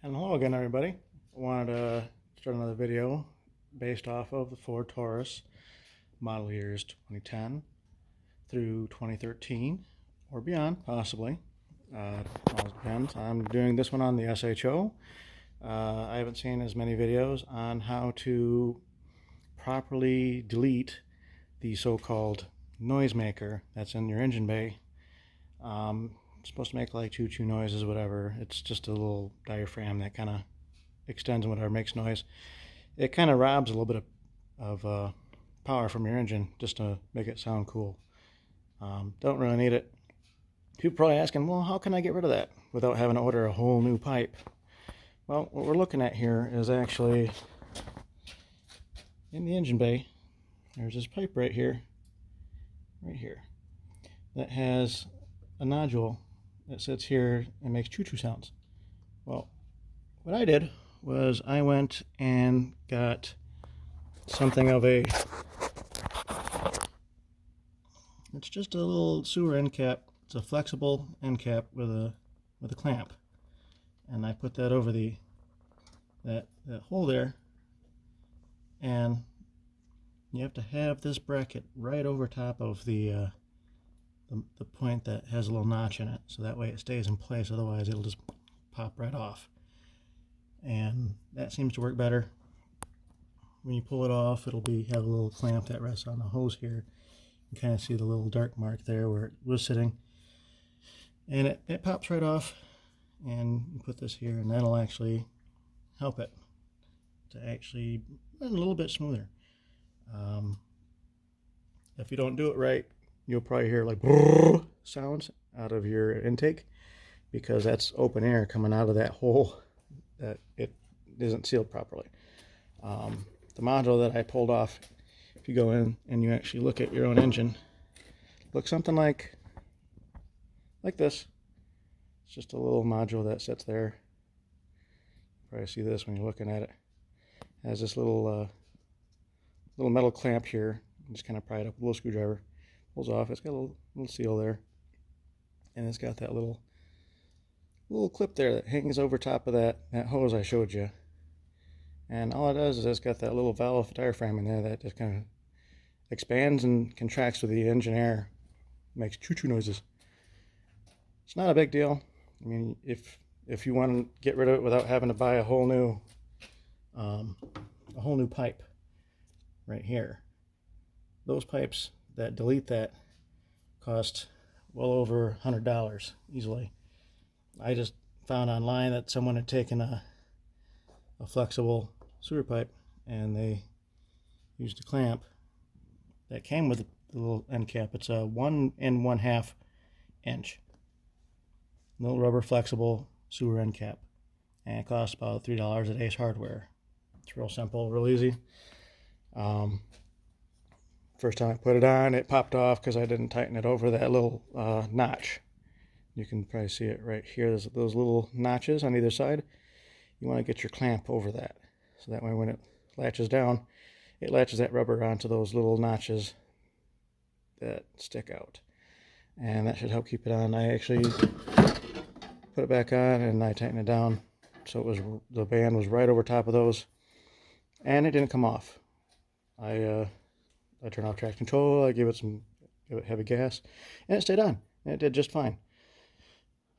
And hello again, everybody. I wanted to start another video based off of the Ford Taurus model years 2010 through 2013 or beyond, possibly. All depends. I'm doing this one on the SHO. I haven't seen as many videos on how to properly delete the so-called noisemaker that's in your engine bay. It's supposed to make like choo-choo noises, whatever. It's just a little diaphragm that kind of extends and whatever makes noise. It kind of robs a little bit of power from your engine just to make it sound cool. Don't really need it. People are probably asking, well, how can I get rid of that without having to order a whole new pipe? Well, what we're looking at here is actually in the engine bay. There's this pipe right here, that has a nodule that sits here and makes choo-choo sounds. Well, what I did was I went and got something of a, it's just a little sewer end cap. It's a flexible end cap with a clamp, and I put that over that hole there, and you have to have this bracket right over top of the point that has a little notch in it, so that way it stays in place. Otherwise it'll just pop right off, and that seems to work better. When you pull it off, it'll have a little clamp that rests on the hose here. You can kind of see the little dark mark there where it was sitting, and it pops right off. And you put this here, and that'll actually help it to actually run a little bit smoother. If you don't do it right, you'll probably hear like sounds out of your intake, because that's open air coming out of that hole that it isn't sealed properly. The module that I pulled off, if you go in and you actually look at your own engine, looks something like this. It's just a little module that sits there. You probably see this when you're looking at it. It has this little metal clamp here. You just kind of pry it up with a little screwdriver. Pulls off. It's got a little seal there, and it's got that little clip there that hangs over top of that hose I showed you. And all it does is it's got that little valve diaphragm in there that just kind of expands and contracts with the engine air, makes choo-choo noises. It's not a big deal. I mean, if you want to get rid of it without having to buy a whole new pipe right here, those pipes that delete that cost well over $100 easily. I just found online that someone had taken a flexible sewer pipe, and they used a clamp that came with the little end cap. It's a 1 1/2 inch little rubber flexible sewer end cap, and it costs about $3 at Ace Hardware. It's real simple, real easy. First time I put it on, it popped off because I didn't tighten it over that little notch. You can probably see it right here. There's those little notches on either side. You want to get your clamp over that, so that way when it latches down, it latches that rubber onto those little notches that stick out, and that should help keep it on. I actually put it back on and I tightened it down so the band was right over top of those, and it didn't come off. I turned off traction control, I gave it heavy gas, and it stayed on, and it did just fine.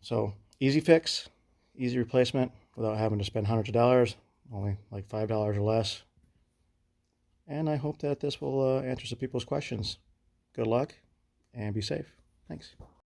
So easy fix, easy replacement without having to spend hundreds of dollars, only like $5 or less. And I hope that this will answer some people's questions. Good luck and be safe. Thanks.